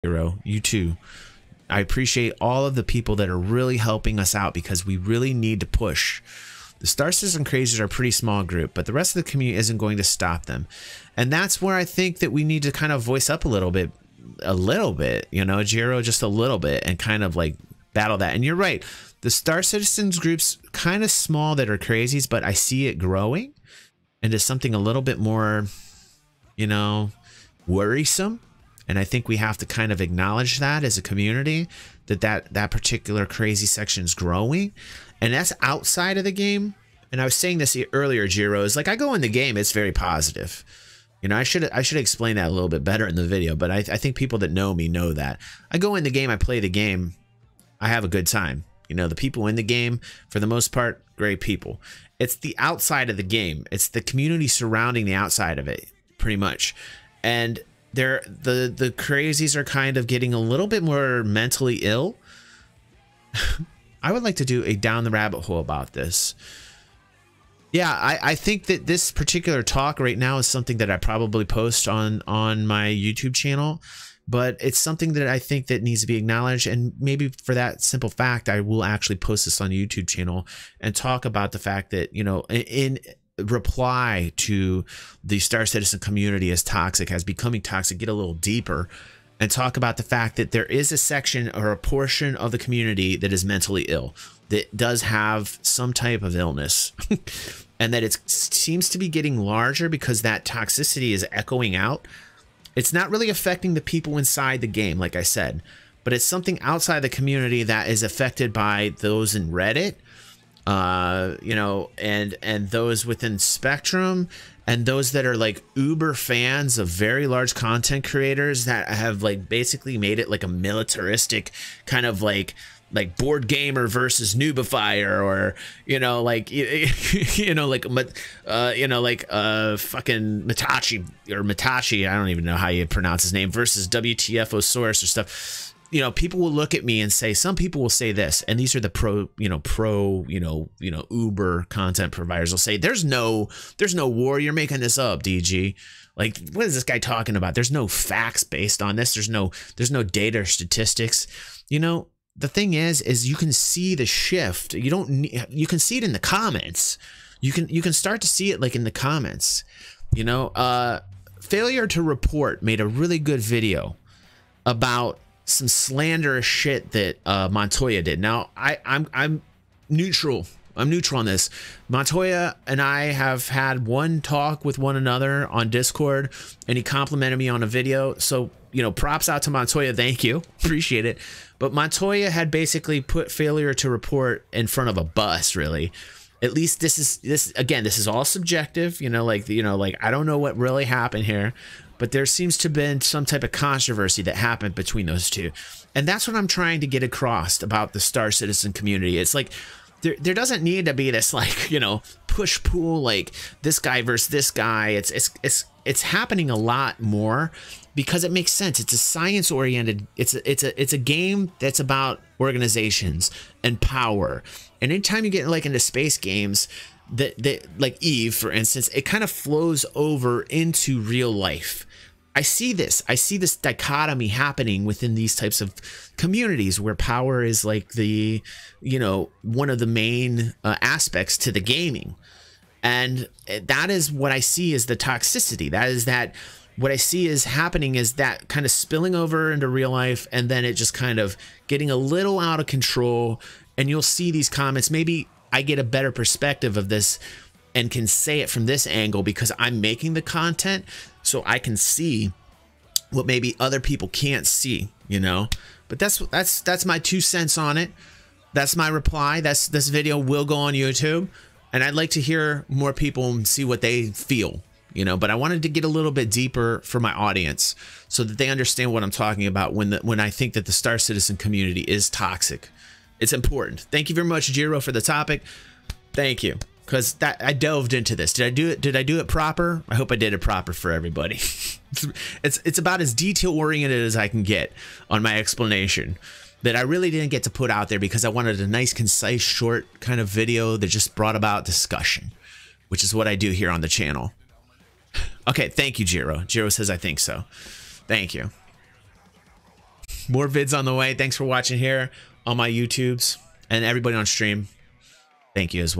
Hero, you too. I appreciate all of the people that are really helping us out because we really need to push. The Star Citizen Crazies are a pretty small group, but the rest of the community isn't going to stop them. And that's where I think that we need to kind of voice up a little bit, you know, Jiro, just a little bit, and kind of like battle that. And you're right. The Star Citizens group's kind of small that are crazies, but I see it growing into something a little bit more, you know, worrisome. And I think we have to kind of acknowledge that as a community, that particular crazy section is growing. And that's outside of the game. And I was saying this earlier, Jiro, is like I go in the game, it's very positive. You know, I should explain that a little bit better in the video, but I think people that know me know that. I go in the game, I play the game, I have a good time. You know, the people in the game, for the most part, great people. It's the outside of the game. It's the community surrounding the outside of it, pretty much. And the crazies are kind of getting a little bit more mentally ill. I would like to do a down the rabbit hole about this. Yeah, I think that this particular talk right now is something that I probably post on my YouTube channel, but it's something that I think that needs to be acknowledged. And maybe for that simple fact, I will actually post this on the YouTube channel and talk about the fact that, you know, in reply to the Star Citizen community as toxic, as becoming toxic, get a little deeper and talk about the fact that there is a section or a portion of the community that is mentally ill, that does have some type of illness, and that it seems to be getting larger because that toxicity is echoing out. It's not really affecting the people inside the game, like I said, but it's something outside the community that is affected by those in Reddit, you know, and those within Spectrum, and those that are like uber fans of very large content creators that have like basically made it like a militaristic kind of like board gamer versus noobifier, or you know, like you know, like fucking Matashi, I don't even know how you pronounce his name, versus WTFosaurus or stuff. You know, people will look at me and say, some people will say this, and these are the pro Uber content providers will say, there's no war, you're making this up, DG. Like, what is this guy talking about? There's no facts based on this. There's no data or statistics. You know, the thing is you can see the shift. You can see it in the comments. You can start to see it like in the comments. You know, Failure to Report made a really good video about some slanderous shit that Montoya did. Now, I'm neutral. I'm neutral on this. Montoya and I have had one talk with one another on Discord, and he complimented me on a video. So, you know, props out to Montoya. Thank you. Appreciate it. But Montoya had basically put Failure to Report in front of a bus, really. At least this is all subjective, you know, like I don't know what really happened here, but there seems to have been some type of controversy that happened between those two. And that's what I'm trying to get across about the Star Citizen community. It's like there doesn't need to be this, like, you know, push pull, like this guy versus this guy. It's happening a lot more because it makes sense. It's a science oriented. It's a game that's about organizations and power. And anytime you get like into space games, that like Eve, for instance, it kind of flows over into real life. I see this dichotomy happening within these types of communities where power is like the, you know, one of the main aspects to the gaming. And that is what I see as the toxicity. What I see is happening is that kind of spilling over into real life, and then it just kind of getting a little out of control. And you'll see these comments. Maybe I get a better perspective of this and can say it from this angle because I'm making the content, so I can see what maybe other people can't see, you know. But that's my 2 cents on it. That's my reply. This video will go on YouTube, and I'd like to hear more people and see what they feel, you know. But I wanted to get a little bit deeper for my audience so that they understand what I'm talking about when I think that the Star Citizen community is toxic. It's important. Thank you very much, Jiro, for the topic. Thank you, because I delved into this. Did I do it proper? I hope I did it proper for everybody. It's about as detail oriented as I can get on my explanation, that I really didn't get to put out there because I wanted a nice, concise, short kind of video that just brought about discussion, which is what I do here on the channel. Okay, thank you, Jiro. Jiro says I think so. Thank you. More vids on the way. Thanks for watching here on my YouTubes, and everybody on stream. Thank you as well.